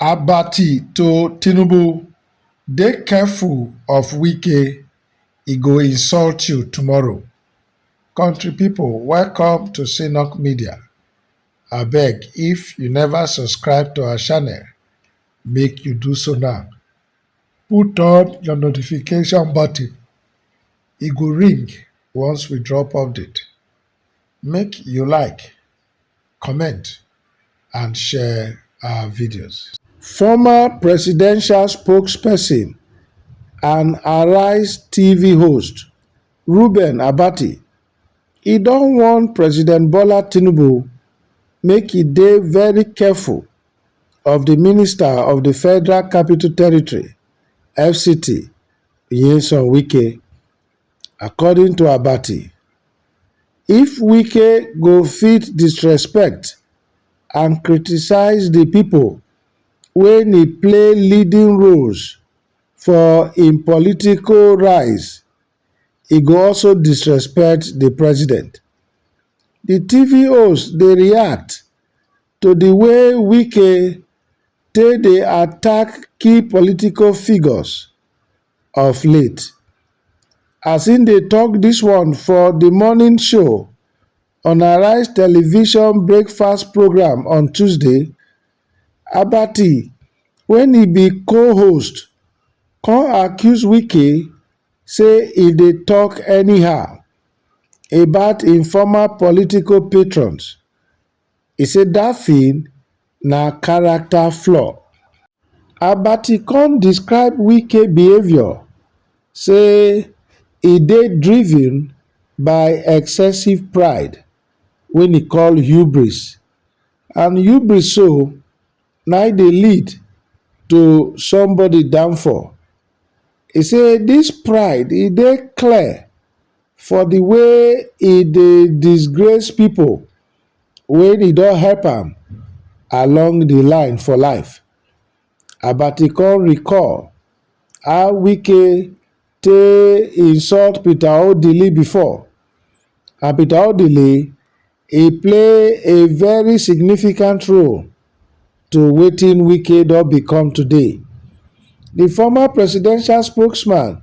Abati to Tinubu, dey careful of Wike, e go insult you tomorrow. Country people, welcome to Synok Media. Abeg, if you never subscribe to our channel, make you do so now. Put on your notification button. E go ring once we drop update. Make you like, comment, and share our videos. Former presidential spokesperson and Arise TV host Reuben Abati, e don warn President Bola Tinubu make e dey very careful of the Minister of the Federal Capital Territory (FCT), Nyesom Wike. According to Abati, if Wike go fit disrespect and criticize the people when e play leading roles for im political rise, e go also disrespect the president. The TV host dey react to the way Wike take dey attack key political figures of late. As im dey tok dis one for the morning show on Arise television breakfast program on Tuesday, Abati, wen e be co-host, come accuse Wike say e dey tok anyhow about im former political patrons. E say dat thing na character flaw. Abati come describe Wike behaviour say e dey driven by excessive pride wey e call hubris, and hubris so na e dey lead to somebody downfall. E say dis pride e dey clear for the way e dey disgrace people wey e don help am along the line for life. Abati come recall how Wike take insult Peter Odili before, and Peter Odili e play a very significant role to wetin Wike don become today. The former presidential spokesman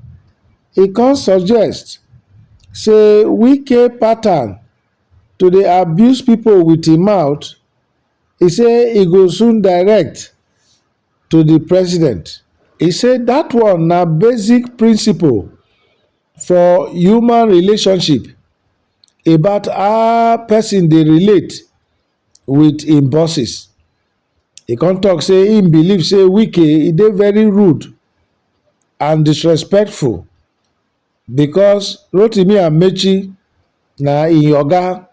e come suggest say Wike pattern to dey abuse people with im mouth, e say e go soon direct to the president. E say dat one na basic principle for human relationship about how person dey relate with im bosses. E come tok say im believe say Wike e dey very rude and disrespectful because Rotimi Amaechi na im oga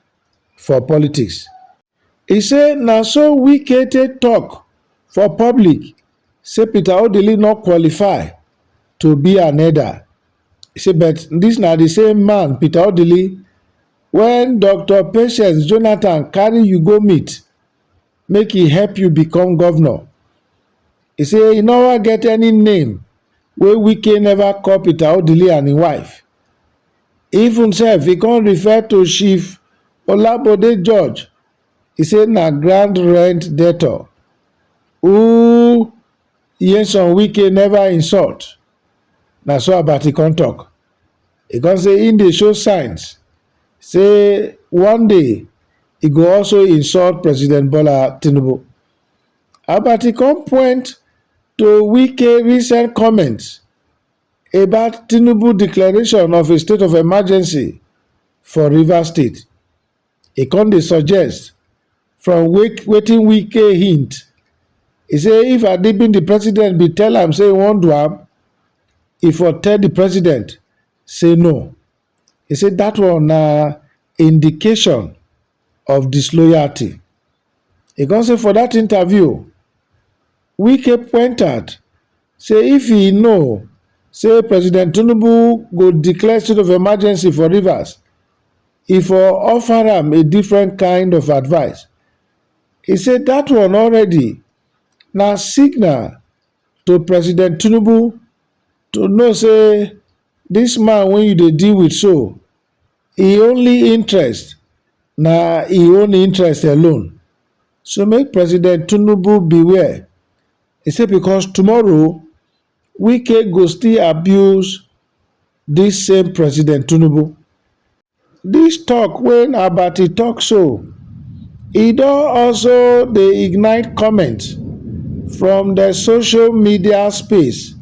for politics. E say na so Wike take tok for public say Peter Odili no qualify to be an elder. E say but dis na the same man, Peter Odili, when Dr. Patience Jonathan carry you go meet make e help you become governor. E say e no get any name wey Wike never call Peter Odili and im wife. Even sef e come refer to Chief Olabode George. E say na grand rent debtor who Nyesom Wike never insult. Na so Abati come tok. E come say im dey show signs say one day e go also insult President Bola Tinubu. Abati come point to Wike recent comments about Tinubu declaration of a state of emergency for Rivers State. E come dey suggest from wetin Wike hint. E say if Adibin the president bin tell am say e wan do am, e for tell the president say no. E say dat one na indication of disloyalty. E come say for dat interview, Wike point out say if e know say President Tinubu go declare state of emergency for Rivers, e for offer am a different kind of advice. E say dat one already na signal to President Tinubu to know say dis man wey you dey deal with so, e only interest na im own interest alone. So make President Tinubu beware He say because tomorrow Wike go still abuse dis same President Tinubu. Dis talk wey Abati talk so, e don also dey ignite comments from the social media space.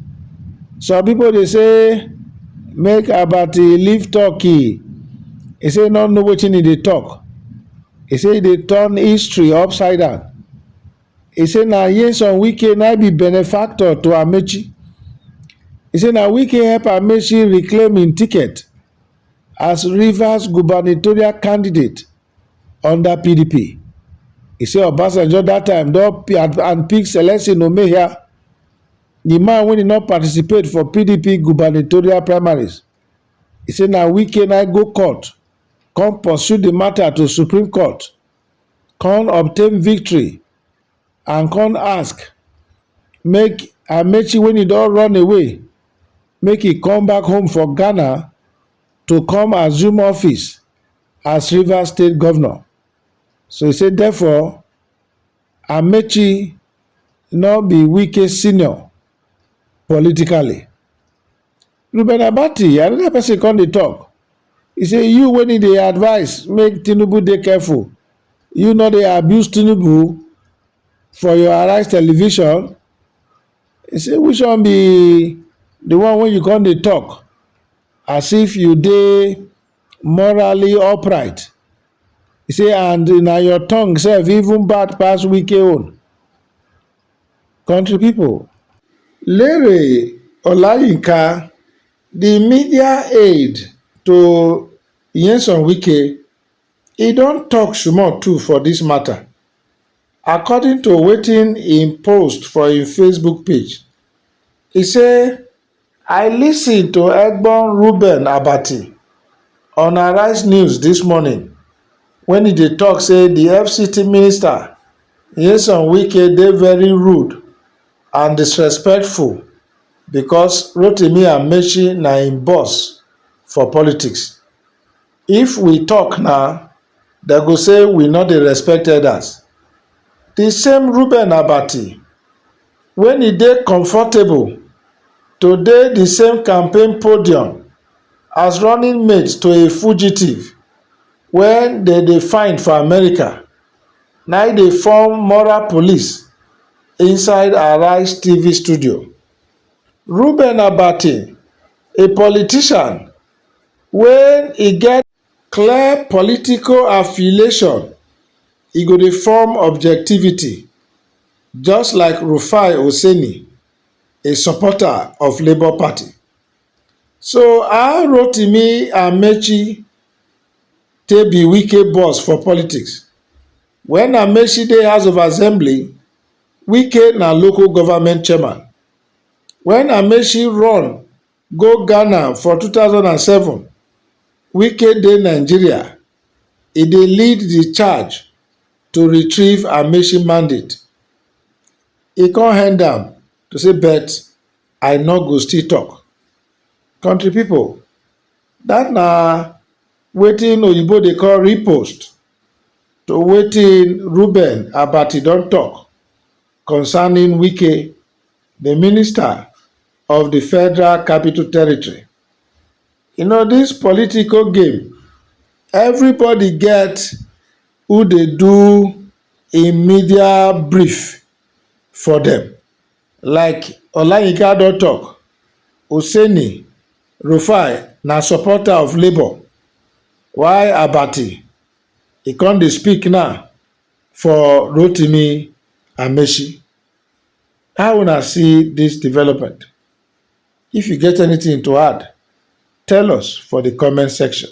Some pipo dey say make Abati leave Turkey. E say no know wetin e dey talk. E say e dey turn history upside down. E say na Nyesom Wike na be benefactor to Amaechi. E say na Wike help Amaechi reclaim im ticket as Rivers gubernatorial candidate under PDP. E say Obasanjo dat time don handpick Celestine Omehia, the man wey did not participate for PDP gubernatorial primaries. E say na Wike na go court, come pursue the matter to Supreme Court, come obtain victory, and come ask make Amaechi when he don run away, make he come back home for Ghana to come assume office as Rivers State Governor. So he say therefore Amaechi no be Wike senior politically. Reuben Abati, another person come dey talk. He say you when he dey advise make Tinubu dey careful, you no dey abuse Tinubu for your Arise television. He say which one be the one wey you come dey talk as if you dey morally upright? He say and na your tongue sef even bad pass Wike own. Country people, Lere Olayinka, the media aide to Nyesom Wike, e don talk small too for dis matter. According to wetin im post for im Facebook page, e say I lis ten to Egbon Reuben Abati on Arise News dis morning when e dey talk say the FCT minister Nyesom Wike dey very rude and disrespectful because Rotimi Amaechi na im boss for politics. If we talk now, dem go say we no dey respect elders. The same Reuben Abati, when e dey comfortable to dey the same campaign podium as running mate to a fugitive when dem dey find for America, na e dey form moral police inside Arise TV studio. Reuben Abati, a politician when e get clear political affiliation, e go dey form objectivity, just like Rufai Oseni, a supporter of Labour Party. So how Rotimi Amaechi take be Wike boss for politics? When Amaechi dey House of Assembly, Wike na local government chairman. When Amaechi run go Ghana for 2007, Wike dey Nigeria. E dey lead the charge to retrieve Amaechi mandate. E come hand am to say but I no go still talk. Country people, dat na wetin oyibo dey call repost to wetin Reuben Abati don talk concerning Wike, the minister of the Federal Capital Territory. You know, this political game, everybody get who dey do a media brief for them. Like Olayinka don talk, Oseni, Rufai na supporter of Labour, while Abati e come dey speak now for Rotimi Amaechi. How una see this development? If you get anything to add, tell us for the comment section.